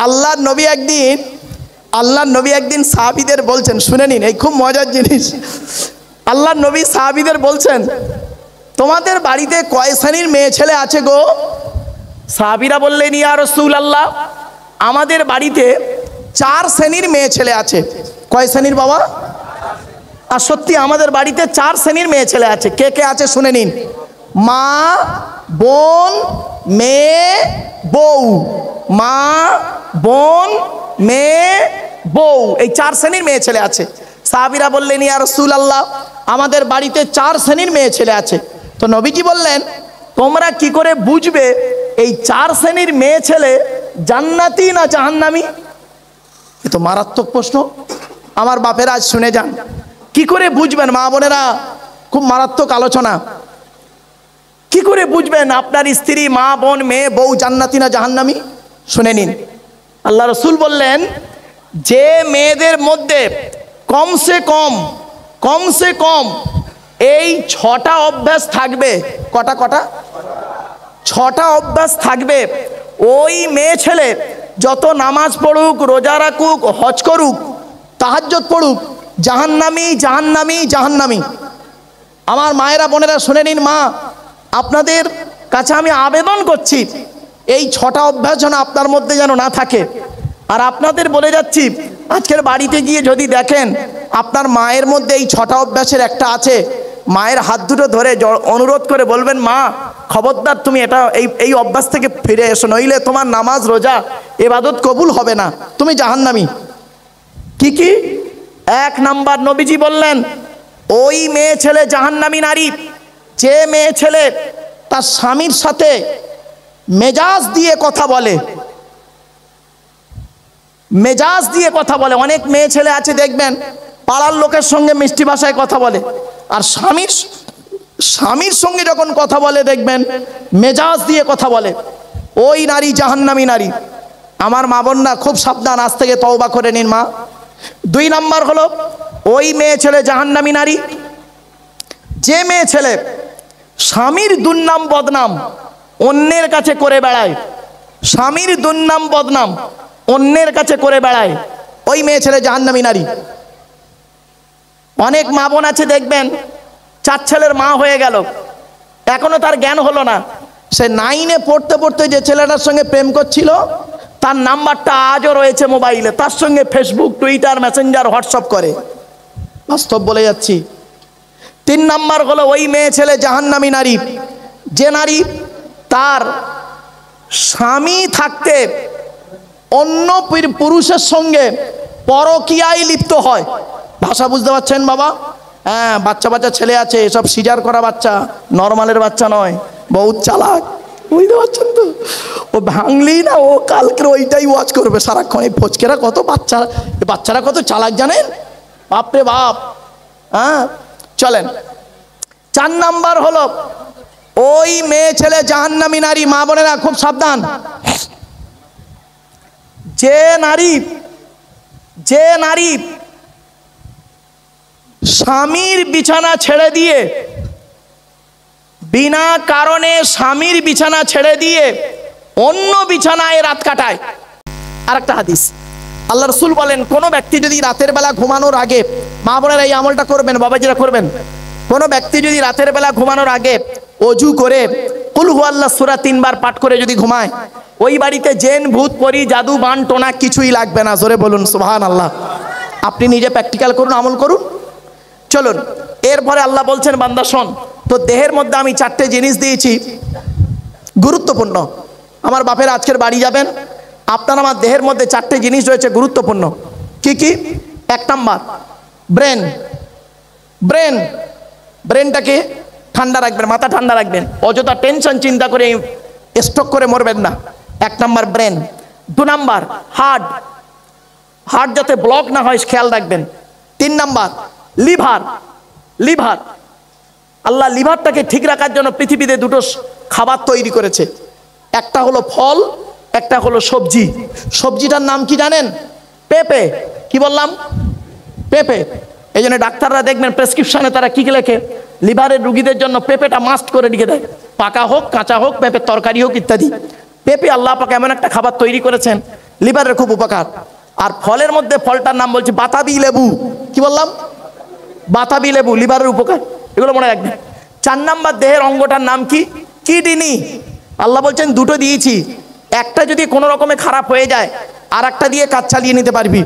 আল্লাহর নবী একদিন সাহাবীদের বলছেন, শুনে নিন, এই খুব মজার জিনিস। আল্লাহর নবী সাহাবীদের বলছেন, তোমাদের বাড়িতে কয় শ্রেণীর মেয়ে ছেলে আছে গো? সাহাবীরা বললেন, ইয়া রাসূলুল্লাহ, আমাদের বাড়িতে 4 শ্রেণীর মেয়ে ছেলে আছে। কয় শ্রেণীর বাবা? আর সত্যি আমাদের বাড়িতে 4 শ্রেণীর মেয়ে ছেলে আছে। কে কে আছে শুনে নিন। মা, বোন, মেয়ে, বউ। মা, বোন, মেয়ে, বউ, এই 4 শ্রেণীর মেয়ে ছেলে আছে। সাহাবীরা বললেন, ইয়া রাসূলুল্লাহ, আমাদের বাড়িতে 4 শ্রেণীর মেয়ে ছেলে আছে। তো নবীজি বললেন, তোমরা কি করে বুঝবে এই 4 শ্রেণীর মেয়ে ছেলে জান্নাতি না জাহান্নামী? এ তো মারাত্মক প্রশ্ন। আমার বাপেরা আজ শুনে যান, কি করে বুঝবেন? মা বোনেরা, খুব মারাত্মক আলোচনা। কি করে বুঝবেন আপনার স্ত্রী, মা, বোন, মেয়ে, বউ জান্নাতি না জাহান্নামী? শুনে নিন। আল্লাহ রসুল বললেন, যে মেয়েদের মধ্যে কমসে কম এই 6টা অভ্যাস থাকবে। কটা? 6টা অভ্যাস থাকবে। ওই মেয়ে ছেলে যত নামাজ পড়ুক, রোজা রাখুক, হজ করুক, তাহাজ্জুদ পড়ুক, জাহান্নামী। আমার মায়েরা, বোনেরা শুনে নিন। মা, আপনাদের কাছে আমি আবেদন করছি, এই 6টা অভ্যাস যেন আপনার মধ্যে যেন না থাকে। আর আপনাদের বলে যাচ্ছি, আজকের বাড়িতে গিয়ে যদি দেখেন আপনার মায়ের মধ্যে এই 6টা অভ্যাসের একটা আছে, মায়ের হাত দুটো ধরে অনুরোধ করে বলবেন, মা খবরদার তুমি এই অভ্যাস থেকে ফিরে এসো, নইলে তোমার নামাজ, রোজা, ইবাদত কবুল হবে না, তুমি জাহান্নামী। কি? 1 নাম্বার, নবীজি বললেন, ওই মেয়ে ছেলে জাহান্নামী নারী যে মেয়ে ছেলে তার স্বামীর সাথে মেজাজ দিয়ে কথা বলে। অনেক মেয়ে ছেলে আছে দেখবেন, পাড়ার লোকের সঙ্গে মিষ্টি ভাষায় কথা বলে, আর স্বামীর সঙ্গে যখন কথা বলে দেখবেন মেজাজ দিয়ে কথা বলে। ওই নারী জাহান্নামী নারী। আমার মা বোনরা খুব সাবধান, আজ থেকে তওবা করে নিন মা। 2 নাম্বার হলো, ওই মেয়ে ছেলে জাহান্নামী নারী যে মেয়ে ছেলে স্বামীর দুর্নাম বদনাম অন্যের কাছে করে বেড়ায়। ওই মেয়ে ছেলে জাহান্নামী নারী। অনেক মা বোন আছে দেখবেন, 4 ছেলের মা হয়ে গেল, এখনো তার জ্ঞান হলো না। সে 9-এ পড়তে যে ছেলেটার সঙ্গে প্রেম করছিল, তার নাম্বারটা আজও রয়েছে মোবাইলে, তার সঙ্গে ফেসবুক, টুইটার, মেসেঞ্জার, হোয়াটসঅ্যাপ করে। বাস্তব বলে যাচ্ছি। 3 নাম্বার হলো, ওই মেয়ে ছেলে জাহান্নামী নারী যে নারী তার স্বামী থাকতে অন্য পুরুষের সঙ্গে পরকীয়ায় লিপ্ত হয়। ভাষা বুঝতে পারছেন বাবা? হ্যাঁ, বাচ্চা ছেলে আছে, এসব সিজার করা বাচ্চা, নর্মালের বাচ্চা নয়, বহুত চালাক। বুঝতে পারছেন তো? ও ভাঙলেই না, ও কালকে ওইটাই ওয়াচ করবে সারাক্ষণ। এই ফচকেরা কত বাচ্চারা কত চালাক জানেন? বাপরে বাপ। হ্যাঁ, চলেন। 4 নাম্বার হলো, ওই মেয়ে ছেলে জাহান্নামী নারী। মা বোনেরা খুব সাবধান। যে নারী স্বামীর বিছানা ছেড়ে দিয়ে, বিনা কারণে স্বামীর বিছানা ছেড়ে দিয়ে অন্য বিছানায় রাত কাটায়। আরেকটা হাদিস, আল্লাহ রাসূল বলেন, কোন ব্যক্তি যদি রাতের বেলা ঘুমানোর আগে, মা বোনেরা এই আমলটা করবেন, বাবাজিরা করবেন, কোন ব্যক্তি যদি রাতের বেলা ঘুমানোর আগে অজু করে কুল হুয়াল্লাহ সূরা 3 বার পাঠ করে যদি ঘুমায়, ওই বাড়িতে জিন, ভূত, পরী, জাদু, বান, টোনা কিছুই লাগবে না। জোরে বলুন সুবহানাল্লাহ। আপনি নিজে প্র্যাকটিক্যাল করুন, আমল করুন। চলুন, এরপরে আল্লাহ বলছেন, বান্দা শোন, তো দেহের মধ্যে আমি 4টে জিনিস দিয়েছি, গুরুত্বপূর্ণ। আমার বাপের আজকের বাড়ি যাবেন, আপনার আমার দেহের মধ্যে 4টে জিনিস রয়েছে গুরুত্বপূর্ণ। কি? 1 নাম্বার, ব্রেনটাকে ঠান্ডা রাখবেন, মাথা ঠান্ডা রাখবেন, অযথা টেনশন চিন্তা করে স্ট্রোক করে মরবেন না। 1 নাম্বার ব্রেন। 2 নাম্বার হার্ট যাতে ব্লক না হয় খেয়াল রাখবেন। 3 নাম্বার লিভার। আল্লাহ লিভারটাকে ঠিক রাখার জন্য পৃথিবীতে 2টো খাবার তৈরি করেছে, একটা হলো ফল, একটা হলো সবজি। সবজিটার নাম কি জানেন? পেঁপে। কি বললাম? পেঁপে। এই জন্য ডাক্তাররা দেখবেন প্রেসক্রিপশনে তারা কি লেখে, লিভারের রুগীদের জন্য পেঁপেটা মাস্ট করে লিখে দেয়, পাকা হোক, কাঁচা হোক, পেঁপের তরকারি হোক, ইত্যাদি। পেঁপে আল্লাহ পাক এমন একটা খাবার তৈরি করেছেন, লিভারের খুব উপকার। আর ফলের মধ্যে ফলটার নাম বলছে বাতাবি লেবু। কি বললাম? বাতাবি লেবু, লিভারের উপকার, এগুলো মনে রাখবেন। 4 নাম্বার দেহের অঙ্গটার নাম কি? কিডনি। আল্লাহ বলছেন দুটো দিয়েছি, একটা যদি কোনো রকমে খারাপ হয়ে যায় আর একটা দিয়ে কাজ চালিয়ে নিতে পারবি,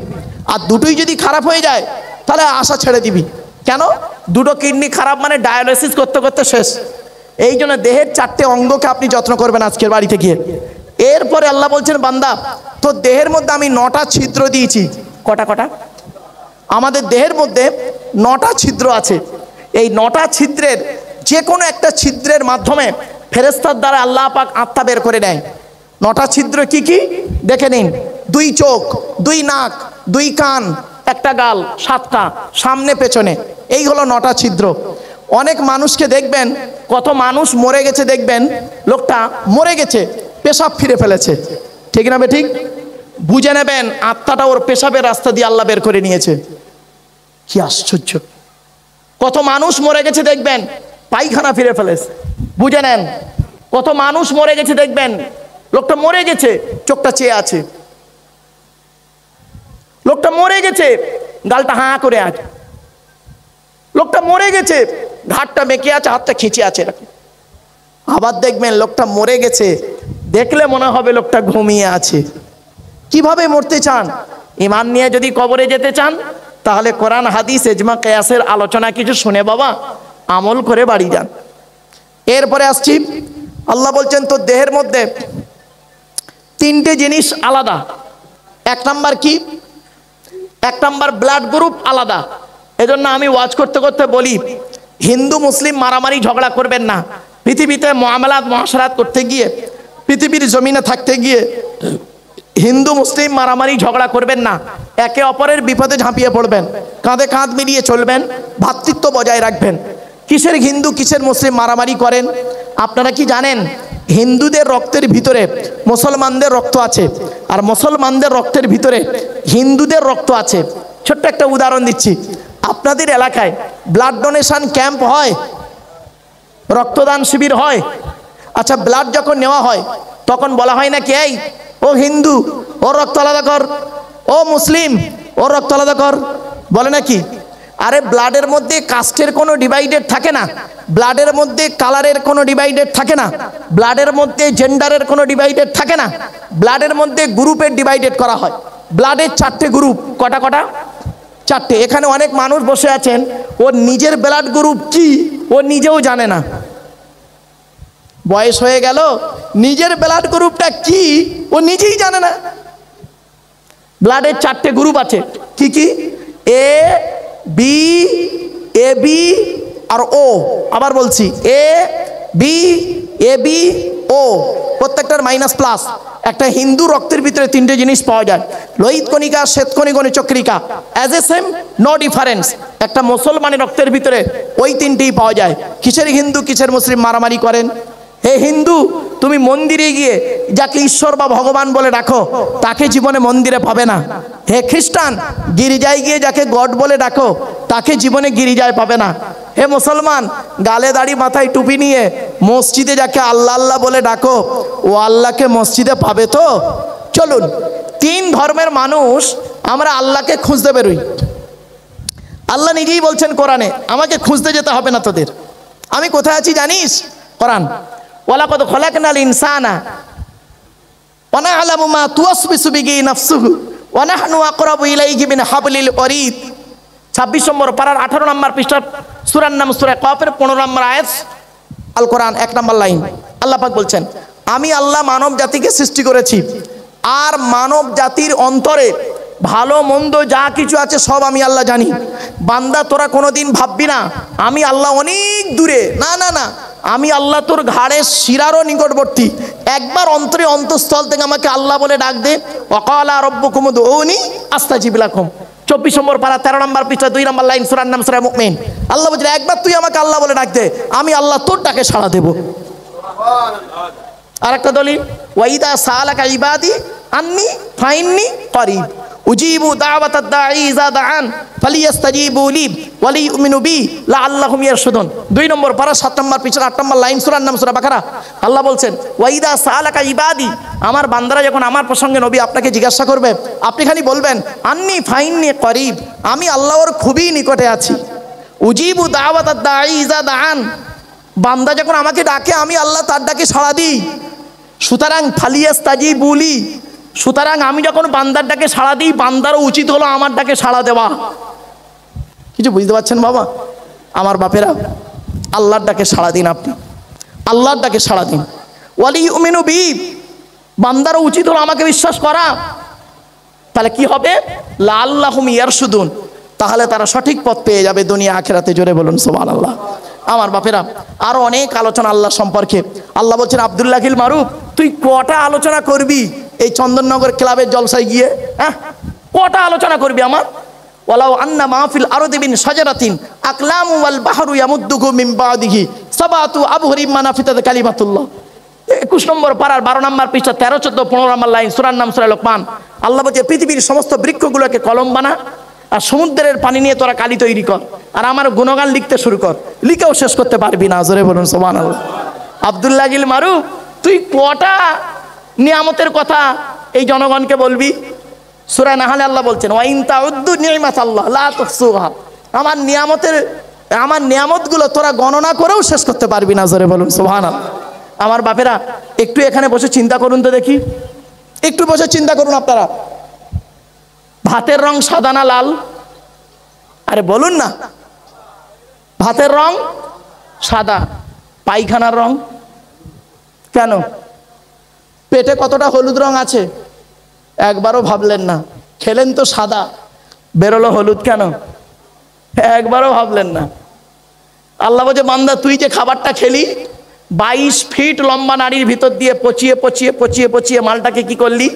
আর দুটোই যদি খারাপ হয়ে যায় তাহলে আশা ছেড়ে দিবি। কেন? দুটো কিডনি খারাপ মানে ডায়ালিসিস করতে করতে শেষ। এই জন্য দেহের 4টে অঙ্গকে আপনি যত্ন করবেন আজকের বাড়িতে গিয়ে। এরপরে আল্লাহ বলছেন বান্দা তো দেহের মধ্যে আমি 9টা ছিদ্র দিয়েছি। কটা কটা? আমাদের দেহের মধ্যে 9টা ছিদ্র আছে। এই 9টা ছিদ্রের যে কোনো একটা ছিদ্রের মাধ্যমে ফেরেশতার দ্বারা আল্লাহ পাক আত্মা বের করে নেয়। 9টা ছিদ্র কি কি দেখে নিন। 2 চোখ, 2 নাক, 2 কান, একটা গাল, 7টা সামনে পেছনে, এই হলো 9টা ছিদ্র। অনেক মানুষকে দেখবেন, কত মানুষ মরে গেছে দেখবেন, লোকটা মরে গেছে পেশাব ফিরে ফেলেছে, ঠিক না বে ঠিক? বুঝে নেবেন আত্মাটা ওর পেশাবের রাস্তা দিয়ে আল্লাহ বের করে নিয়েছে। কি আশ্চর্য! কত মানুষ মরে গেছে দেখবেন পায়খানা ফিরে ফেলেছে, বুঝে নেন। কত মানুষ মরে গেছে দেখবেন, লোকটা মরে গেছে চোখটা চেয়ে আছে, লোকটা মরে গেছে গালটা হাঁ করে আছে, লোকটা মরে গেছে ঘাটটা বেঁকে আছে, হাতটা খিঁচে আছে। আবার দেখবেন লোকটা মরে গেছে, দেখলে মনে হবে লোকটা ঘুমিয়ে আছে। কিভাবে মরতে চান? ঈমান নিয়ে যদি কবরে যেতে চান তাহলে কোরআন হাদিস ইজমা কিয়াসের আলোচনা কিছু শুনে বাবা আমল করে বাড়ি যান। এরপরে আসছি, আল্লাহ বলছেন তো দেহের মধ্যে 3টে জিনিস আলাদা। 1 নাম্বার কি? 1 নাম্বার ব্লাড গ্রুপ আলাদা। এজন্য আমি ওয়াজ করতে করতে বলি হিন্দু মুসলিম মারামারি ঝগড়া করবেন না। পৃথিবীতে মুআমালাত মুআশারাত করতে গিয়ে, পৃথিবীর জমিনে থাকতে গিয়ে হিন্দু মুসলিম মারামারি ঝগড়া করবেন না। একে অপরের বিপদে ঝাঁপিয়ে পড়বেন, কাঁধে কাঁধ মিলিয়ে চলবেন, ভ্রাতৃত্ব বজায় রাখবেন। কিসের হিন্দু কিসের মুসলিম মারামারি করেন? আপনারা কি জানেন হিন্দুদের রক্তের ভিতরে মুসলমানদের রক্ত আছে, আর মুসলমানদের রক্তের ভিতরে হিন্দুদের রক্ত আছে। ছোট্ট একটা উদাহরণ দিচ্ছি, আপনাদের এলাকায় ব্লাড ডোনেশন ক্যাম্প হয়, রক্তদান শিবির হয়। আচ্ছা, ব্লাড যখন নেওয়া হয় তখন বলা হয় নাকি এই ও হিন্দু ওর রক্ত আলাদা কর, ও মুসলিম ওর রক্ত আলাদা কর, বলে নাকি? আরে ব্লাডের মধ্যে কাস্টের কোনো ডিভাইডেড থাকে না, ব্লাডের মধ্যে কালারের কোনো ডিভাইডেড থাকে না, ব্লাডের মধ্যে জেন্ডারের কোনো ডিভাইডেড থাকে না, ব্লাডের মধ্যে গ্রুপের ডিভাইডেড করা হয়। ব্লাডের 4টে গ্রুপ। কটা কটা? 4টে। এখানে অনেক মানুষ বসে আছেন ওর নিজের ব্লাড গ্রুপ কি ও নিজেও জানে না। বয়স হয়ে গেল, নিজের ব্লাড গ্রুপটা কি ও নিজেই জানে না। ব্লাডের 4টে গ্রুপ আছে। কি কি? এ বি, এ বি আর ও। আবার বলছি, এ বি, এ বি, ও, প্রত্যেকটার মাইনাস প্লাস। একটা হিন্দু রক্তের ভিতরে 3টে জিনিস পাওয়া যায়, লোহিত কণিকা, শ্বেতকণিকা, চক্রিকা, as a same no difference. একটা মুসলমানের রক্তের ভিতরে ওই 3টেই পাওয়া যায়। কিসের হিন্দু কিসের মুসলিম মারামারি করেন? হে হিন্দু, তুমি মন্দিরে গিয়ে যাকে ঈশ্বর বা ভগবান বলে ডাকো তাকে জীবনে মন্দিরে পাবে না। হে খ্রিস্টান, গির্জায় গিয়ে যাকে গড বলে ডাকো তাকে জীবনে গির্জায় পাবে না। হে মুসলমান, গালে দাড়ি মাথায় টুপি নিয়ে মসজিদে যাকে আল্লাহ আল্লাহ বলে ডাকো ও আল্লাহকে মসজিদে পাবে তো? চলুন, 3 ধর্মের মানুষ আমরা আল্লাহকে খুঁজতে বেরোই। আল্লাহ নিজেই বলছেন কোরআনে, আমাকে খুঁজতে যেতে হবে না তোদের। আমি কোথায় আছি জানিস? কোরআন, ওয়ালাকাদ খলাকনাল ইনসানা ওয়া না'লামু মা তুওয়াসবিসু বিহি নাফসুহু ওয়া নাহনু আকরাবু ইলাইহি মিন হাবলিল ওয়ারিদ। 26 নম্বর পারার 18 নম্বর পৃষ্ঠা, সূরার নাম সূরা কফের 15 নম্বর আয়াত, আল কোরআন 1 নম্বর লাইন। আল্লাহ পাক বলছেন, আমি আল্লাহ মানব জাতিকে সৃষ্টি করেছি, আর মানব জাতির অন্তরে ভালো মন্দ যা কিছু আছে সব আমি আল্লাহ জানি। বান্দা তোরা কোনোদিন ভাববি না আমি আল্লাহ অনেক দূরে, না না না, আমি আল্লাহ তোর ঘাড়ের শিরারও নিকটবর্তী। একবার অন্তরে অন্তঃস্থল থেকে আমাকে আল্লাহ বলে ডাক দে, ওয়াকালা রাব্বুকুম উদউনি আস্তাজিব লাকুম। 24 নম্বর পারা 13 নম্বর পৃষ্ঠা 2 নম্বর লাইন, সূরার নাম সূরা মুমিন। আল্লাহ বলছেন, একবার তুই আমাকে আল্লাহ বলে ডাক দে, আমি আল্লাহ তোর ডাকে সাড়া দেব। আর একটা দলিল, ওয়াইদা সালাকা ইবাদি আন্নি ফাইন্নি করিব, উজিবু দাওয়াতাদ দাঈ ইযা দাআন ফালিয়াস্তাজিবু লি ওয়া লিইউমিনু বি লাআল্লাহুম ইয়ারশুদুন। 2 নম্বর পারা 7 নম্বর পিছনে 8 নম্বর লাইন, সূরার নাম সূরা বাকারা। আল্লাহ বলছেন ওয়া ইযা সাআলাকা ইবাদি, আমার বান্দারা যখন আমার প্রসঙ্গে নবী আপনাকে জিজ্ঞাসা করবে, আপনি খালি বলবেন আন্নী ফাইন্নী করিব, আমি আল্লাহর খুবই নিকটে আছি। উজিবু দাওয়াতাদ দাঈ ইযা দাআন, বান্দা যখন আমাকে ডাকে আমি আল্লাহ তার ডাকে সাড়া দিই। সুতরাং ফালিয়াস্তাজিবু লি, সুতরাং আমি যখন বান্দার ডাকে সাড়া দিই, বান্দারও উচিত হলো আমার ডাকে সাড়া দেওয়া। কিছু বুঝতে পারছেন বাবা? আমার বাপেরা, আল্লাহর ডাকে সাড়া দিন, আপনি আল্লাহর ডাকে সাড়া দিন। ওয়া লিইউমিনু বি, বান্দারও উচিত হলো আমাকে বিশ্বাস করা। তাহলে কি হবে? লাআল্লাহুম ইয়ারশুদুন, তাহলে তারা সঠিক পথ পেয়ে যাবে দুনিয়া আখিরাতে। জোরে বলুন সুবহানাল্লাহ। আমার বাপেরা, আরো অনেক আলোচনা আল্লাহ সম্পর্কে। আল্লাহ বলছেন আব্দুল্লাহিল মারুফ, তুই কটা আলোচনা করবি এই চন্দননগর ক্লাবের জলসায় গিয়ে? হ্যাঁ, কটা আলোচনা করবি আমার? ওয়ালাউ আন্না মাহফিল আরদি বিন শাজারাতিন আকলামু ওয়াল বাহরু ইয়ামুদ্দুহু মিন বাদিহি সাবাতু আবহুরিম মানাফিতাত কালিমাতুল্লাহ। 21 নম্বর পারার 12 নম্বর পৃষ্ঠা 13, 14, 15 নম্বর লাইন, সূরার নাম সূরা লোকমান। আল্লাহ বলছে পৃথিবীর সমস্ত বৃক্ষগুলোকে কলম বানা, আর সমুদ্রের পানি নিয়ে তোরা কালি তৈরি কর, আর আমার গুণগান লিখতে শুরু কর, লিখেও শেষ করতে পারবি না। জোরে বলুন সুবহানাল্লাহ। আব্দুল্লাহিল মারুফ, তুই কটা নিয়ামতের কথা এই জনগণকে বলবি? সূরা নাহলে আল্লাহ বলছেন ওয়া ইন তাউদ্দু নি'মাতাল্লাহ লা তুহসুহা, আমার নিয়ামতগুলো তোরা গণনা করেও শেষ করতে পারবি না। জোরে বলুন সুবহানাল্লাহ। আমার বাপেরা, একটু এখানে বসে চিন্তা করুন তো দেখি, একটু বসে চিন্তা করুন আপনারা, ভাতের রং সাদা না লাল? আরে বলুন না। ভাতের রং সাদা, পায়খানার রং কেন? পেটে কতটা হলুদ রং আছে একবারও ভাবলেন না। খেলেন তো সাদা, বেরোলো হলুদ কেন? একবারও ভাবলেন না। আল্লাহ বলছে বান্দা, তুই যে খাবারটা খেলি, 22 ফিট লম্বা নাড়ির ভিতর দিয়ে পচিয়ে পচিয়ে পচিয়ে পচিয়ে মালটাকে কি করলি?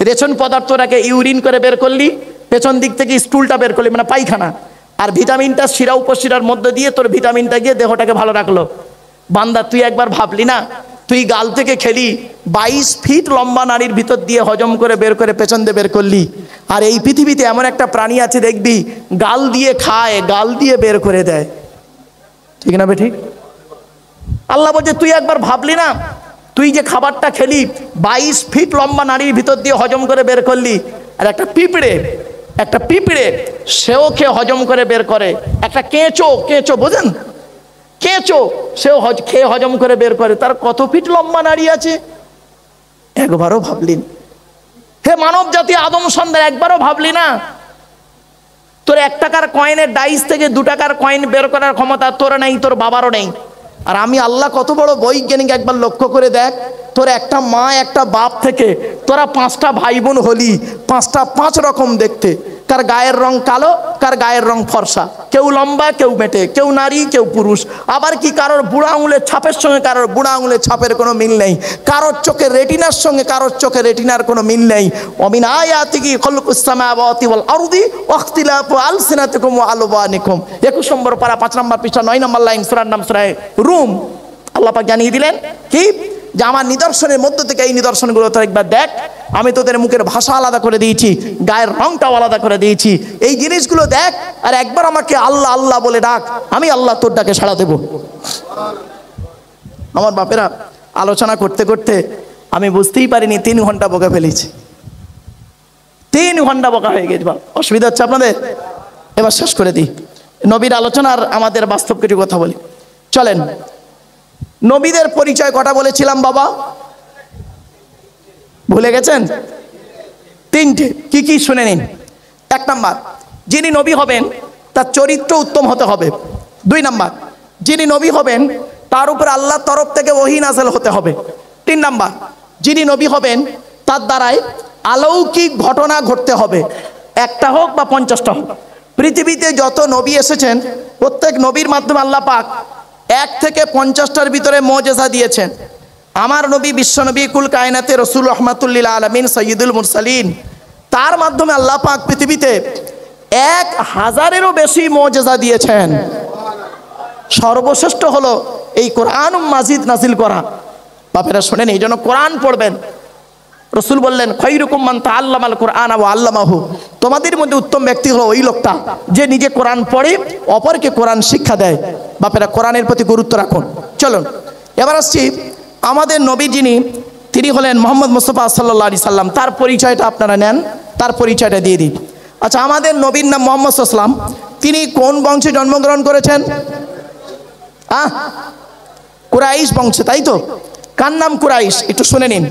রেশন পদার্থটাকে ইউরিন করে বের করলি, পেছন দিক থেকে স্টুলটা বের করলি, মানে পায়খানা, আর ভিটামিনটা শিরা উপশিরার মধ্যে দিয়ে তোর ভিটামিনটা গিয়ে দেহটাকে ভালো রাখলো। বান্দা, তুই একবার ভাবলি না তুই গাল থেকে খেলি, 22 ফিট লম্বা নাড়ির ভিতর দিয়ে হজম করে বের করে পেছন দিয়ে বের করলি। আর এই পৃথিবীতে এমন একটা প্রাণী আছে দেখবি, গাল দিয়ে খায়, গাল দিয়ে বের করে দেয়, ঠিক না বেঠিক? আল্লাহ বলছে তুই একবার ভাবলি না তুই যে খাবারটা খেলি, 22 ফিট লম্বা নাড়ির ভিতর দিয়ে হজম করে বের করলি, আর একটা পিঁপড়ে সেও খেয়ে হজম করে বের করে। একটা কেঁচো বোঝেন, কেঁচো সেও খেয়ে হজম করে বের করে, তার কত ফিট লম্বা নাড়ি আছে? একবারও ভাবলি না? হে মানব জাতি আদম সন্তান, একবারও ভাবলি না তোর 1 টাকার কয়েনের ডাইস থেকে 2 টাকার কয়েন বের করার ক্ষমতা তোর নেই, তোর বাবারও নেই। আর আমি আল্লাহ কত বড় বৈজ্ঞানিক, একবার লক্ষ্য করে দেখ, তোর একটা মা একটা বাপ থেকে তোরা 5টা ভাই বোন হলি, 5টা 5 রকম দেখতে। কার গায়ের রং কালো, কার গায়ের রং ফর্সা, কেউ লম্বা, কেউ বেটে, কেউ নারী, কেউ পুরুষ। আবার কি কারোর বুড়া আঙুলের ছাপের সঙ্গে কারোর বুড়া আঙুলের ছাপের কোনো মিল নেই, কারোর চোখের রেটিনার সঙ্গে কারোর চোখের রেটিনার কোনো মিল নেই। ওমিন আয়াতিহি খালকুস সামাওয়াতি ওয়াল আরদি ওয়া ইখতিলাফু আলসিনাতিকুম ওয়া আলওয়ানিকুম। 21 নম্বর পারা 5 নম্বর পৃষ্ঠা 9 নম্বর লাইন, সূরার নাম সূরা রুম। আল্লাহ পাক জানিয়ে দিলেন কি, যে আমার নিদর্শনের মধ্য থেকে এই নিদর্শনগুলো তোর একবার দেখ, আমি তোদের মুখের ভাষা আলাদা করে দিয়েছি, গায়ের রংটাও আলাদা করে দিয়েছি, এই জিনিসগুলো দেখ, আর একবার আমাকে আল্লাহ আল্লাহ বলে ডাক, আমি আল্লাহ তোর ডাকে সাড়া দেব। আমার বাপেরা, আলোচনা করতে করতে আমি বুঝতেই পারিনি 3 ঘন্টা বকা ফেলেছি, 3 ঘন্টা বকা হয়ে গেছে। অসুবিধা হচ্ছে আপনাদের? এবার শেষ করে দিই, নবীর আলোচনার আমাদের বাস্তব কিছু কথা বলি। চলেন, নবীদের পরিচয় কটা বলেছিলাম বাবা? ভুলে গেছেন? 3টে। কি কি শুনে নিন। 1 নাম্বার, যিনি নবী হবেন তার চরিত্র উত্তম হতে হবে। 2 নাম্বার, যিনি নবী হবেন তার উপর আল্লাহর তরফ থেকে ওহী নাযিল হতে হবে। 3 নাম্বার, যিনি নবী হবেন তার দ্বারাই অলৌকিক ঘটনা ঘটতে হবে, 1টা হোক বা 50টা হোক। পৃথিবীতে যত নবী এসেছেন প্রত্যেক নবীর মাধ্যমে আল্লাহ পাক 1 থেকে 50টার ভিতরে মুজিজা দিয়েছেন। আমার নবী বিশ্বনবী কুল কায়নাতে রাসূল রাহমাতুল্লিল আলামিন সাইয়্যিদুল মুরসালিন, তার মাধ্যমে আল্লাহ পাক পৃথিবীতে 1000-এরও বেশি মুজিজা দিয়েছেন। সর্বশ্রেষ্ঠ হলো এই কোরআন মাজিদ নাজিল করা। বাপেরা শুনেন, এই জন্য কোরআন পড়বেন। রাসূল বললেন খায়রুকুম মান তাআল্লামাল কোরআন ওয়া আল্লামাহু, তোমাদের মধ্যে উত্তম ব্যক্তি হলো ওই লোকটা যে নিজে কোরআন পড়ে অপরকে কোরআন শিক্ষা দেয়। বাপেরা কোরআনের প্রতি গুরুত্ব রাখুন। চলুন এবার আসছি আমাদের নবী যিনি, তিনি হলেন মোহাম্মদ মুস্তাফা সাল্লাল্লাহু আলাইহি সাল্লাম। তার পরিচয়টা আপনারা নেন, তার পরিচয়টা দিয়ে দিই। আচ্ছা, আমাদের নবীর নাম মোহাম্মদ সাল্লাম, তিনি কোন বংশে জন্মগ্রহণ করেছেন? কুরাইশ বংশে, তাই তো? কার নাম কুরাইশ? একটু শুনে নিন।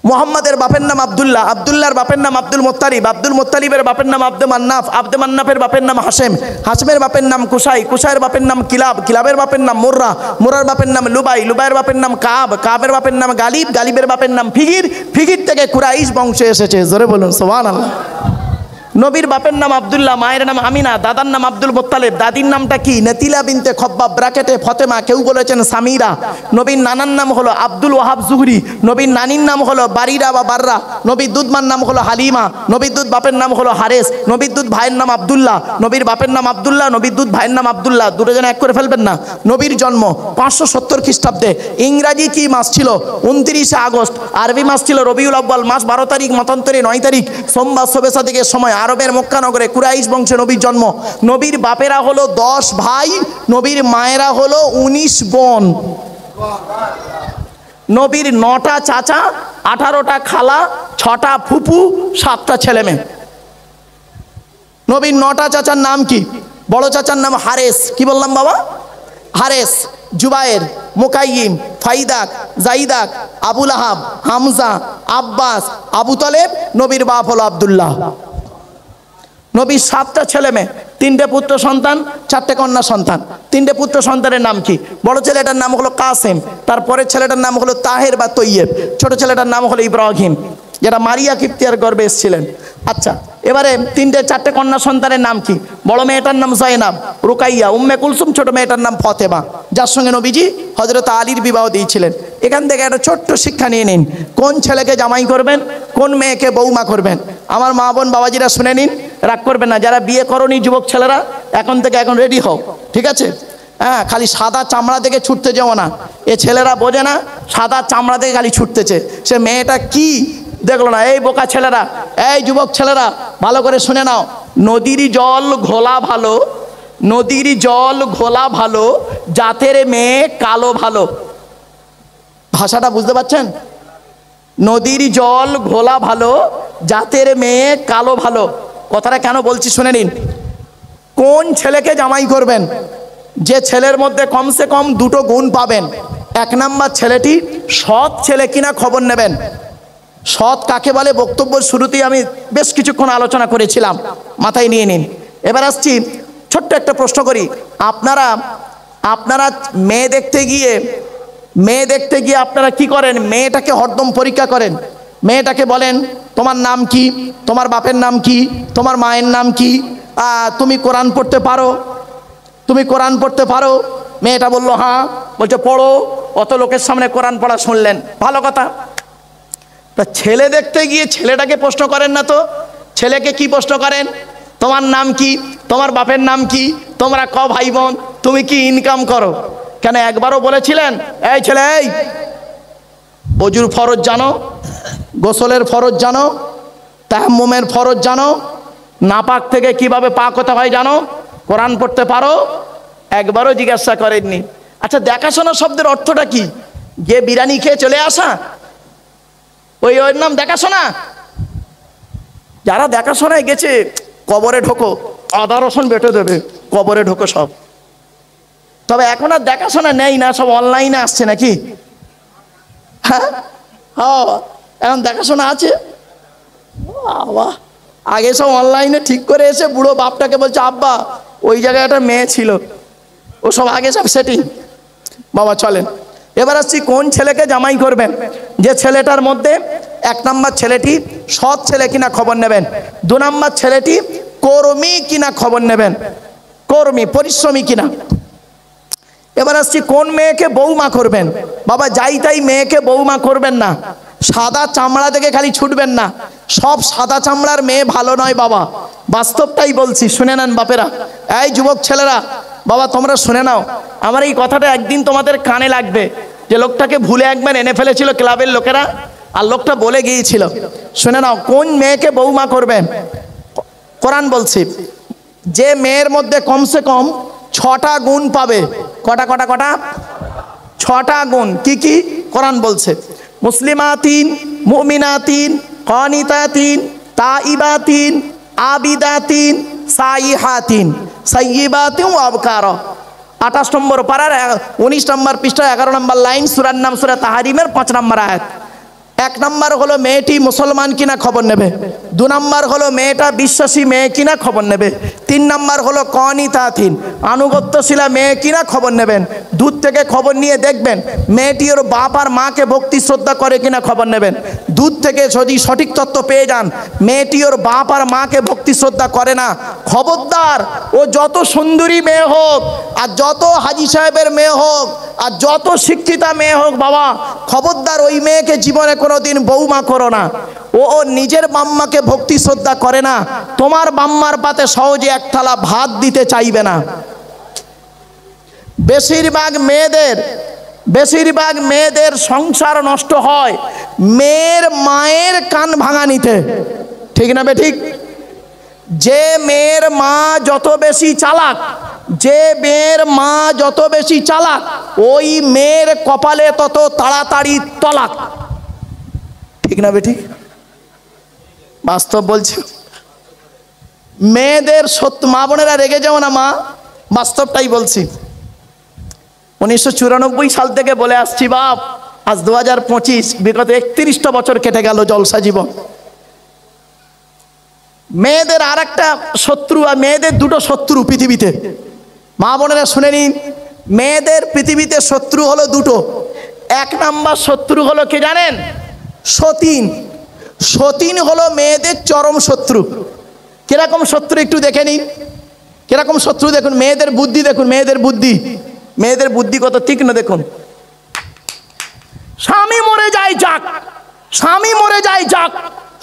মোহাম্মদের বাপের নাম আব্দুল্লাহ, আব্দুল্লাহর বাপের নাম আব্দুল মুত্তালিব, আব্দুল মুত্তালিবের বাপের নাম আব্দে মান্নাফ, আব্দে মান্নাফের বাপের নাম হাশেম, হাশেমের বাপের নাম কুসাই, কুসাইয়ের বাপের নাম কিলাব, কিলাবের বাপের নাম মুর্রা, মুরার বাপের নাম লুবাই, লুবাইয়ের বাপের নাম কাব, কাবের বাপের নাম গালিব, গালিবের বাপের নাম ফিগির, ফিগির থেকে কুরাইশ বংশে এসেছে। জোরে বলুন সুবহানাল্লাহ। নবীর বাপের নাম আব্দুল্লাহ, মায়ের নাম আমিনা, দাদার নাম আব্দুল মুত্তালিব, দাদির নামটা কি? নতিলা বিনতে খব্বাব, ব্র্যাকেটে ফতেমা, কেউ বলেছেন সামিরা। নবীর নানার নাম হলো আব্দুল ওয়াহাব জুহরি, নবীর নানির নাম হলো বারিরা বা বাররা, নবীর দুধমার নাম হলো হালিমা, নবীর দুধ বাপের নাম হলো হারেস, নবীর দুধ ভাইয়ের নাম আব্দুল্লাহ, নবীর বাপের নাম আব্দুল্লাহ, নবীর দুধ ভাইয়ের নাম আব্দুল্লাহ, দুটো জন এক করে ফেলবেন না। নবীর জন্ম 570 খ্রিস্টাব্দে। ইংরাজি কি মাস ছিল? 29 আগস্ট। আরবি মাস ছিল রবিউল আউয়াল, মাস 12 তারিখ, মতান্তরে 9 তারিখ, সোমবার শবে সাদিকের সময় আরবের মক্কা নগরে কুরাইশ বংশে নবীর জন্ম। নবীর বাপেরা হলো 10 ভাই, নবীর মায়েরা হলো 19 বোন। নবীর 9টা চাচা, 18টা খালা, 6টা ফুপু, 7টা ছেলে মেয়ে। নবীর 9টা চাচার নাম কি? বড় চাচার নাম হারেস, কি বললাম বাবা? হারেস, জুবায়ের, মুকাইয়িম, ফাইদাক, জাইদাক, আবুল আহাব, হামজা, আব্বাস, আবু তালেব। নবীর বাপ হলো আব্দুল্লাহ। নবীর 7টা ছেলে মেয়ে, 3টে পুত্র সন্তান, 4টে কন্যা সন্তান। 3টে পুত্র সন্তানের নাম কি? বড় ছেলেটার নাম হলো কাসেম, তারপরের ছেলেটার নাম হলো তাহের বা তৈয়েব, ছোট ছেলেটার নাম হলো ইব্রাহিম, যেটা মারিয়া কিপ্তিয়ার গর্ভে এসেছিলেন। আচ্ছা, এবারে 4টে কন্যা সন্তানের নাম কি? বড় মেয়েটার নাম জয়নাব, রুকাইয়া, উম্মে কুলসুম, ছোট মেয়েটার নাম ফতেমা, যার সঙ্গে নবীজি হযরত আলীর বিবাহ দিয়েছিলেন। এখান থেকে একটা ছোট্ট শিক্ষা নিয়ে নিন। কোন ছেলেকে জামাই করবেন, কোন মেয়েকে বৌমা করবেন। আমার মা বোন বাবাজিরা শুনে নিন, রাগ করবেন না। যারা বিয়ে করনি যুবক ছেলেরা, এখন থেকে এখন রেডি হও, ঠিক আছে? হ্যাঁ, খালি সাদা চামড়া থেকে ছুটতে যাও না। এ ছেলেরা বোঝে না, সাদা চামড়া থেকে খালি ছুটতেছে। সে মেয়েটা কি দেখলো না। এই বোকা ছেলেরা, এই যুবক ছেলেরা, ভালো করে শুনে নাও। নদীর জল ঘোলা ভালো, নদীর জল ঘোলা ভালো, জাতের মেয়ে কালো ভালো। ভাষাটা বুঝতে পারছেন? নদীর জল ঘোলা ভালো, জাতের মেয়ে কালো ভালো। কথাটা কেন বলছি শুনে নিন। কোন ছেলেকে জামাই করবেন? যে ছেলের মধ্যে কমসে কম 2টো গুণ পাবেন। 1 নাম্বার, ছেলেটি সৎ ছেলে কিনা খবর নেবেন। সৎ কাকে বলে বক্তব্যের শুরুতেই আমি বেশ কিছুক্ষণ আলোচনা করেছিলাম, মাথায় নিয়ে নিন। এবার আসছি, ছোট্ট একটা প্রশ্ন করি। আপনারা মেয়ে দেখতে গিয়ে আপনারা কি করেন? মেয়েটাকে হরদম পরীক্ষা করেন। মেয়েটাকে বলেন, তোমার নাম কি, তোমার বাপের নাম কি, তোমার মায়ের নাম কি, তুমি কোরআন পড়তে পারো, তুমি কোরআন পড়তে পারো? মেয়েটা বললো হ্যাঁ। বলছে পড়ো। অত লোকের সামনে কোরআন পড়া শুনলেন, ভালো কথা। তা ছেলে দেখতে গিয়ে ছেলেটাকে প্রশ্ন করেন না তো? ছেলেকে কি প্রশ্ন করেন? তোমার নাম কি, তোমার বাপের নাম কি, তোমরা ক ভাই বোন, তুমি কি ইনকাম করো? কেন একবারও বলেছিলেন, এই ছেলে, এই ওযুর ফরজ জানো, গোসলের ফরজ জানো, তায়াম্মুমের ফরজ জানো, নাপাক থেকে কিভাবে পাক হতে হয় জানো, কোরআন পড়তে পারো? একবারও জিজ্ঞাসা করেননি। আচ্ছা, দেখাশোনা শব্দের অর্থটা কি? গিয়ে বিরিয়ানি খেয়ে চলে আসা, ওই ওর নাম দেখাশোনা? যারা দেখাশোনায় গেছে, কবরে ঢোকো, আদা রসুন বেটে দেবে, কবরে ঢোকো সব। তবে এখন আর দেখাশোনা নেই না, সব অনলাইনে আসছে নাকি? হ্যাঁ, এখন দেখাশোনা আছে। বাবা, আগে সব অনলাইনে ঠিক করে এসে বুড়ো বাপটাকে বলছে, আব্বা ওই জায়গায় একটা মেয়ে ছিল, ও সব আগে সব সেটিং। বাবা চলেন, এবার আসছি কোন ছেলেকে জামাই করবেন। যে ছেলেটার মধ্যে 1 নাম্বার, ছেলেটি সৎ ছেলে কিনা খবর নেবেন। 2 নাম্বার, ছেলেটি কর্মী কিনা খবর নেবেন, কর্মী, পরিশ্রমী কিনা। এবার আসছি কোন মেয়েকে বৌমা করবেন। বাবা যাই তাই মেয়েকে বৌমা করবেন না। সাদা চামড়া থেকে খালি ছুটবেন না। সব সাদা চামড়ার মেয়ে ভালো নয় বাবা, বাস্তবটাই বলছি, শুনে নেন বাপেরা। এই যুবক ছেলেরা, বাবা তোমরা শুনে নাও। আমার এই কথাটা একদিন তোমাদের কানে লাগবে। যে লোকটাকে ভুলে একবার এনে ফেলেছিল ক্লাবের লোকেরা, আর লোকটা বলে গিয়েছিল, শুনে নাও, কোন মেয়েকে বৌমা করবেন? কোরআন বলছে যে মেয়ের মধ্যে কমসে কম 6টা গুণ পাবে। কটা কটা কটা? 6টা গুণ। কি কি? কোরআন বলছে মুসলিমাতিন, মুমিনাতিন, কানিতাতিন, তাইবাতিন, আবিদাতিন, সাইহাতিন, সাইয়্যিবাতিন ওয়া আবকারা। 28 নম্বর পারার 19 নম্বর পৃষ্ঠা 11 নম্বর লাইন, সূরার নাম সূরা তাহরিমের 5 নম্বর আয়াত। 1 নম্বর হলো মেয়েটি মুসলমান কিনা খবর নেবে। 2 নম্বর হলো মেয়েটা বিশ্বাসী মেয়ে কিনা খবর নেবে। 3 নম্বর হলো কানিতাতিন, আনুগত্যশীলা মেয়ে কিনা খবর নেবেন। দূর থেকে খবর নিয়ে দেখবেন মেয়েটি ওর বাপ আর মাকে ভক্তি শ্রদ্ধা করে কিনা খবর নেবেন। দূর থেকে যদি সঠিক তথ্য পেয়ে যান মেয়েটি ওর বাপ আর মাকে ভক্তি শ্রদ্ধা করে না, খবরদার, ও যত সুন্দরী মেয়ে হোক আর যত হাজি সাহেবের মেয়ে হোক আর যত শিক্ষিতা মেয়ে হোক, বাবা খবরদার ওই মেয়েকে জীবনে কোনোদিন বৌমা করো না। ও নিজের বাম্মাকে ভক্তি শ্রদ্ধা করে না, তোমার বাম্মার পাতে সহজে এক থালা ভাত দিতে চাইবে না। বেশিরভাগ মেয়েদের সংসার নষ্ট হয় মেয়ের মায়ের কান ভাঙানিতে। ঠিক না বেঠিক? যে মেয়ের মা যত বেশি চালাক, যে মেয়ের মা যত বেশি চালাক, ওই মেয়ের কপালে তত তাড়াতাড়ি তলাক। ঠিক না বেঠিক? বাস্তব বলছি। মেয়েদের সত্য, মা বোনেরা রেগে যাও না মা, বাস্তবটাই বলছি। 1994 সাল থেকে বলে আসছি বাপ, আজ 2025, বিগত 31টা বছর কেটে গেল জলসা জীবন। মেয়েদের আর একটা শত্রু, আর মেয়েদের 2টো শত্রু পৃথিবীতে। মা বোনেরা শুনে নিন, মেয়েদের পৃথিবীতে শত্রু হলো 2টো। 1 নাম্বার শত্রু হলো কে জানেন? সতীন। সতীন হলো মেয়েদের চরম শত্রু। কিরকম শত্রু একটু দেখে নিন, কিরকম শত্রু দেখুন। মেয়েদের বুদ্ধি দেখুন, মেয়েদের বুদ্ধি, মেয়েদের বুদ্ধি কত তীক্ষ্ণ দেখুন। স্বামী মরে যায় যাক, স্বামী মরে যায় যাক,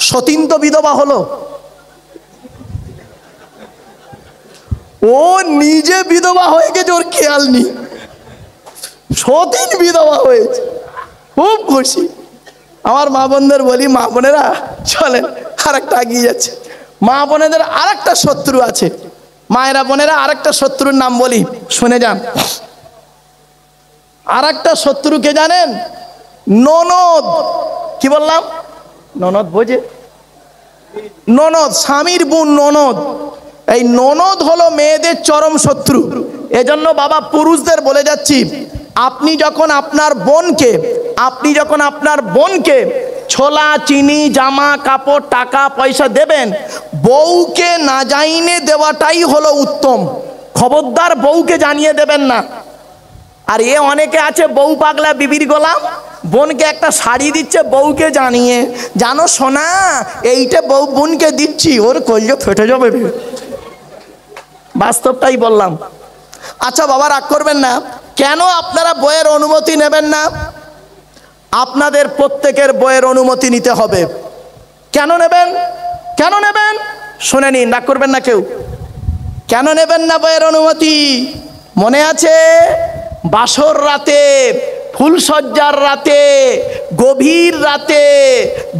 সতীন তো বিধবা হলো, ও নিজে বিধবা হয়ে গেছে, ওর খেয়াল নেই। সতীন বিধবা হয়েছে, খুব খুশি। আমার মা বোনদের বলি, মা বোনেরা চলেন আর একটা এগিয়ে যাচ্ছে। মা বোনেদের আর একটা শত্রু আছে, মায়েরা বোনেরা আর একটা শত্রুর নাম বলি, শুনে যান। আর একটা শত্রুকে জানেন? ননদ। কি বললাম? ননদ বোঝে? ননদ, স্বামীর বোন ননদ। এই ননদ হলো মেয়েদের চরম শত্রু। এজন্য বাবা পুরুষদের বলে যাচ্ছি, আপনি যখন আপনার বোনকে ছোলা, চিনি, জামা কাপড়, টাকা পয়সা দেবেন, বউকে না জানিয়ে দেওয়াটাই হলো উত্তম। খবরদার বউকে জানিয়ে দেবেন না। আর অনেকে আছে বউ পাগলা বিবির গোলাম, বোনকে একটা শাড়ি দিচ্ছে বউকে জানিয়ে, জানো সোনা এইটা বউ বোনকে দিচ্ছি, ওর কলিজা ফেটে যাবে। বাস্তবটাই বললাম। আচ্ছা বাবা রাগ করবেন না, কেন আপনারা বইয়ের অনুমতি নেবেন না? আপনাদের প্রত্যেকের বইয়ের অনুমতি নিতে হবে। কেন নেবেন? কেন নেবেন? শুনে নিন, রাগ করবেন না কেউ। কেন নেবেন না বইয়ের অনুমতি? মনে আছে বাসর রাতে, ফুলসজ্জার রাতে, গভীর রাতে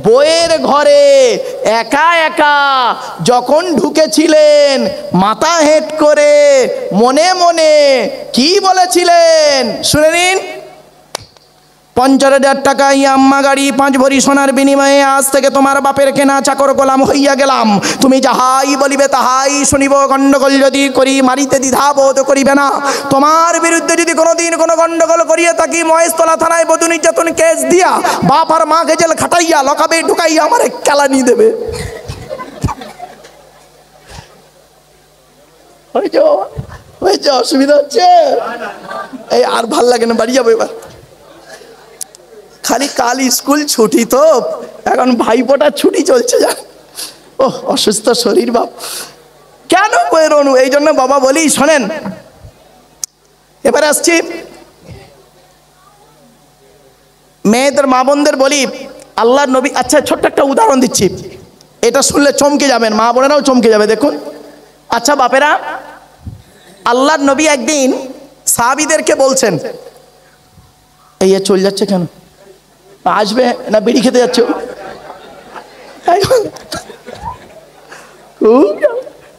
বইয়ের ঘরে একা একা যখন ঢুকেছিলেন, মাথা হেঁট করে মনে মনে কি বলেছিলেন? শুনে নিন। 50,000 টাকা আম্মা গাড়ি, 5 ভরি সোনার বিনিময়ে আজ থেকে তোমার বাপের কেনা চাকর গোলাম হইয়া গেলাম। তুমি যাহাই বলিবে তাহাই শুনিব। গণ্ডগোল যদি করি মারিতে দ্বিধা বোধ করিবে না। তোমার বিরুদ্ধে যদি কোনোদিন কোনো গণ্ডগোল করিয়া থাকি, মহেশতলা থানায় বধূ নির্যাতন কেস দিয়া বাপ আর মাকে জেল খাটাইয়া লকাবে ঢুকাইয়া আমার কেলানি দেবে। হয়েছে, অসুবিধা হচ্ছে? এই আর ভাল লাগে না, বাড়ি যাবো এবার। খালি কাল স্কুল ছুটি, তো এখন ভাইফোঁটার ছুটি চলছে। যা ও অসুস্থ শরীর বাপ, কেন বেরোনো? এই জন্য বাবা বলি, শোনেন। এবার আসছি মেয়েদের মা বোনদের বলি, আল্লাহর নবী, আচ্ছা ছোট্ট একটা উদাহরণ দিচ্ছি, এটা শুনলে চমকে যাবেন, মা বোনেরাও চমকে যাবে। দেখুন, আচ্ছা বাপেরা, আল্লাহর নবী একদিন সাহাবীদেরকে বলছেন, এই চলে যাচ্ছে কেন? আসবে না বিড়ি খেতে যাচ্ছ? খুব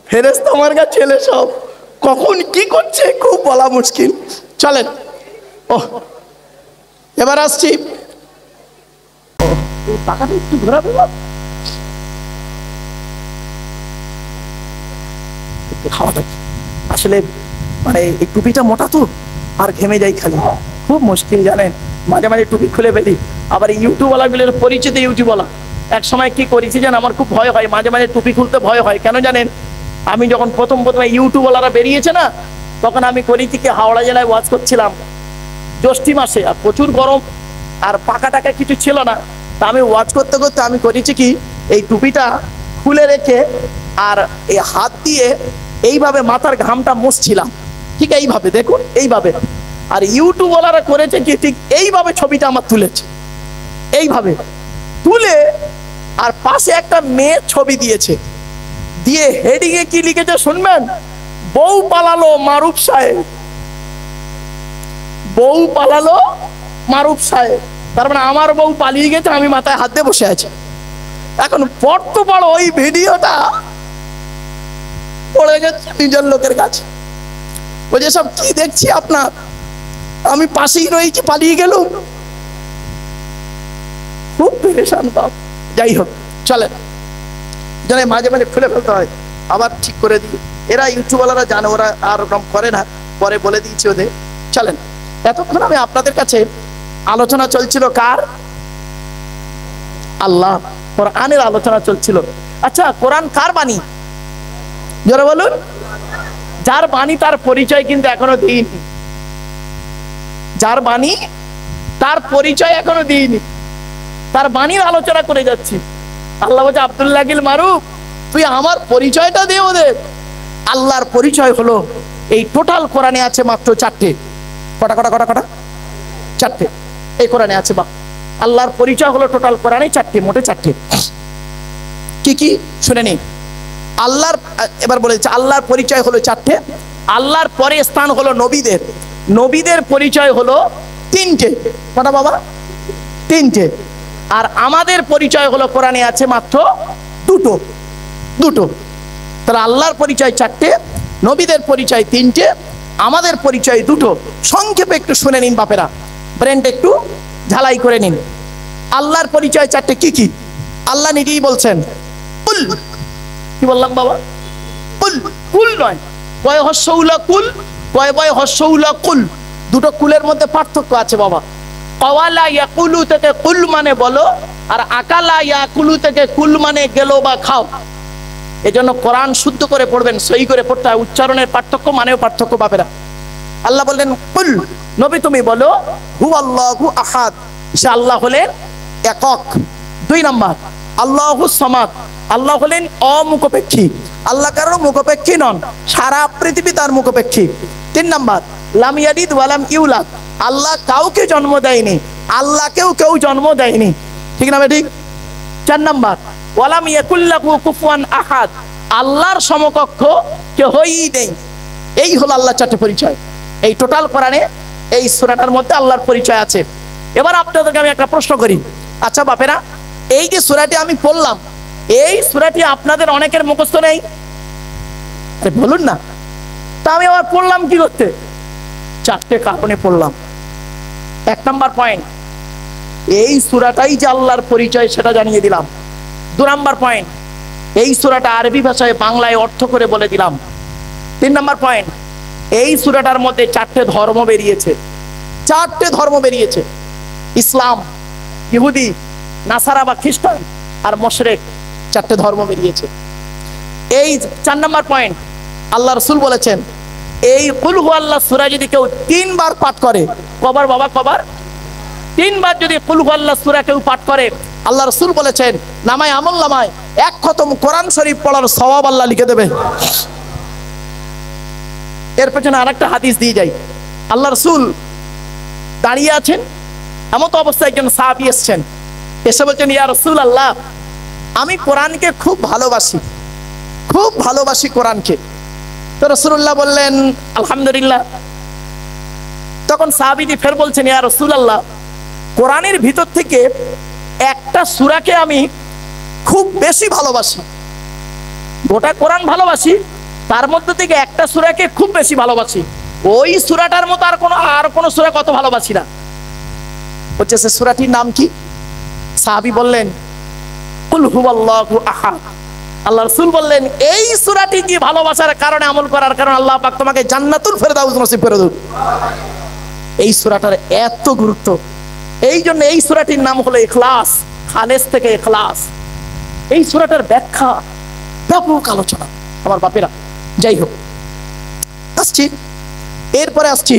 ফেরেশতা আমার কাছে ছেলে সব কখন কি করছে খুব বলা মুশকিল। চলেন ও এবার আসছি। টাকাটা একটু ঘোরাবে, আসলে মানে এই টুপিটা মোটা তো আর ঘেমে যাই খালি, খুব মুশকিল জানেন। মাঝে মাঝে টুপি খুলে ফেলি। আবার ইউটিউবওয়ালাগুলোর পরিচিত ইউটিউবওয়ালা এক সময় কি করেছি জান, আমার খুব ভয় হয় মাঝে মাঝে টুপি খুলতে ভয় হয়। কেন জানেন? আমি যখন প্রথমে ইউটিউবওয়ালারা বেরিয়েছে না, তখন আমি করেছি কি হাওড়া জেলায় ওয়াজ করছিলাম জ্যৈষ্ঠী মাসে, আর প্রচুর গরম আর পাকা টাকা কিছু ছিল না। তা আমি ওয়াজ করতে করতে আমি করেছি কি এই টুপিটা খুলে রেখে আর এই হাত দিয়ে এইভাবে মাথার ঘামটা মুছছিলাম, ঠিক এইভাবে দেখুন এইভাবে। আর ইউটিউবওয়ালারা করেছে কি ঠিক এইভাবে ছবিটা আমার তুলেছে, এইভাবে তুলে আর পাশে একটা মেয়ের ছবি দিয়েছে, দিয়ে হেডিং এ কি লিখেছে শুনবেন? বউ পালালো মারুফ সাহেব, বউ পালালো মারুফ সাহেব। তার মানে আমার বউ পালিয়ে গেছে, আমি মাথায় হাত দিয়ে বসে আছি। এখন পড়তে পারো ওই ভিডিওটা পড়ে গেছে নিজের লোকের কাছে, ও যে সব কি দেখছি আপনার, আমি পাশেই রয়েছি পালিয়ে গেল, খুব পেরেশান বাপ। যাই হোক চলেন, জানে মাঝে মাঝে খুলে ফেলতে হয় আবার ঠিক করে দিই। এরা ইউটিউবওয়ালারা জানে, ওরা আর ওরকম করে না, পরে বলে দিয়েছি ওদের। চলেন, এতক্ষণ আমি আপনাদের কাছে আলোচনা চলছিল কার? আল্লাহ কোরআনের আলোচনা চলছিল। আচ্ছা কোরআন কার বাণী? জোরে বলুন। যার বাণী তার পরিচয় কিন্তু এখনো দিইনি, যার বাণী তার পরিচয় এখনো দিইনি, তার বাণীর আলোচনা করে যাচ্ছি। আল্লাহ বলছে আব্দুল্লাহ গিল মারুফ তুই আমার পরিচয়টা দে ওদের। আল্লাহর পরিচয় হলো এই টোটাল কোরআনে আছে মাত্র চারটে। কটা কটা কটা কটা? চারটে এই কোরআনে আছে। বা আল্লাহর পরিচয় হলো টোটাল কোরআনে চারটে, মোটে চারটে। কি কি শুনে নিন। আল্লাহর এবার বলেছে আল্লাহর পরিচয় হলো চারটে। আল্লাহর পরে স্থান হলো নবীদের, নবীদের পরিচয় হলো তিনটে। কটা বাবা? তিনটে। আর আমাদের পরিচয় হলো কোরআনে আছে মাত্র দুটো, দুটো। তাহলে আল্লাহর পরিচয় চারটে, নবীদের পরিচয় তিনটে, আমাদের পরিচয় দুটো। সংক্ষেপে একটু শুনে নিন বাপেরা, ব্রেনটা একটু ঝালাই করে নিন। আল্লাহর পরিচয় চারটে কি কি? আল্লাহ নিজেই বলছেন কুল। কি বললাম বাবা? কুল। কুল নয়, কয় হস্যউলা কুল, কয় বয় হস্যউলা কুল। দুটো কুলের মধ্যে পার্থক্য আছে বাবা। কওয়ালা ইয়াকুলু থেকে কুল মানে বলো, আর আকালা ইয়াকুলু থেকে কুল মানে গেল বা খাও। এজন্য কোরআন শুদ্ধ করে পড়বেন, সহি করে পড়তে হয়। উচ্চারণের পার্থক্য, মানেও পার্থক্য বাপেরা। আল্লাহ বললেন কুল, নবী তুমি বলো হুয়াল্লাহু আহাদ, সে আল্লাহ হলেন একক। দুই নাম্বার আল্লাহু সামাদ, আল্লাহ হলেন অমুখপেক্ষী, আল্লাহ কারো মুখপেক্ষী নন, সারা পৃথিবী তার মুখপেক্ষী। তিন নাম্বার লাম ইয়ালিদ ওয়া লাম ইউলাদ, আল্লাহ কাউকে জন্ম দেয়নি, আল্লাহকেও কেউ জন্ম দেয়নি, ঠিক না ঠিক? চার নাম্বার ওয়ালাম ইয়াকুল্লাহু কুফুয়ান আহাদ, আল্লাহর সমকক্ষ কেউই নেই। এই হলো আল্লাহর চারটি পরিচয়। এই টোটাল কোরআনে এই সূরাটার মধ্যে আল্লাহর পরিচয় আছে। এবার আপনাদেরকে আমি একটা প্রশ্ন করি, আচ্ছা বাপেরা এই যে সূরাটি আমি পড়লাম, এই সূরাটি আপনাদের অনেকের মুখস্থ নেই, বলুন না। তা আমি আবার পড়লাম কি করতে? চারটে কারণে পড়লাম। এক নাম্বার পয়েন্ট, এই সূরাটাই যে আল্লাহর পরিচয় সেটা জানিয়ে দিলাম। দু নাম্বার পয়েন্ট, এই সূরাটা আরবি ভাষায় বাংলায় অর্থ করে বলে দিলাম। তিন নাম্বার পয়েন্ট, এই সূরাটার মধ্যে চারটে ধর্ম বেরিয়েছে, চারটে ধর্ম বেরিয়েছে। ইসলাম, ইহুদি, নাসারা বা খ্রিস্টান আর মুশরিক, চারটে ধর্ম বেরিয়েছে। এই চার নাম্বার পয়েন্ট, আল্লাহ রাসূল বলেছেন এই কুল হুয়াল্লাহ সূরা যদি কেউ তিনবার পাঠ করে, কবার বাবা কবার? তিনবার যদি কুল হুয়াল্লাহ সূরা কেউ পাঠ করে, আল্লাহ রাসূল বলেছেন নামায় আমল নামায় এক খতম কোরআন শরীফ পড়ার সওয়াব আল্লাহ লিখে দেবে। এর পেছনে আরেকটা হাদিস দিয়ে যাই। আল্লাহ রাসূল দাঁড়িয়ে আছেন, এমন তো অবস্থায় একজন সাহাবী এসেছেন, এসে বলছেন ইয়া রাসূলুল্লাহ আমি কোরআনকে খুব ভালোবাসি, খুব ভালোবাসি কোরআনকে। তো রাসূলুল্লাহ বললেন আলহামদুলিল্লাহ। তখন সাহাবীটি ফের বলছেন ইয়া রাসূলুল্লাহ কোরআনের ভিতর থেকে একটা সূরাকে আমি খুব বেশি ভালোবাসি, গোটা কোরআন ভালোবাসি, তার মধ্যে থেকে একটা সূরাকে খুব বেশি ভালোবাসি। ওই সূরাটার মতো আর কোনো সূরা কত ভালোবাসি না। হচ্ছে সে সূরাটির নাম কি? সাহাবী বললেন কুল হুয়াল্লাহু আহাদ। আল্লাহ রাসূল বললেন এই সূরাটি কি ভালোবাসার কারণে, আমল করার কারণে আল্লাহ পাক তোমাকে জান্নাতুল ফেরদাউস নসিব করে দেন। এই সূরাটার এত গুরুত্ব, এই জন্য এই সূরাটির নাম হলো ইখলাস, খালেস থেকে ইখলাস। এই সূরাটার ব্যাখ্যা, ব্যাপক আলোচনা আমার বাপেরা। যাই হোক, আসছি এরপরে আসছি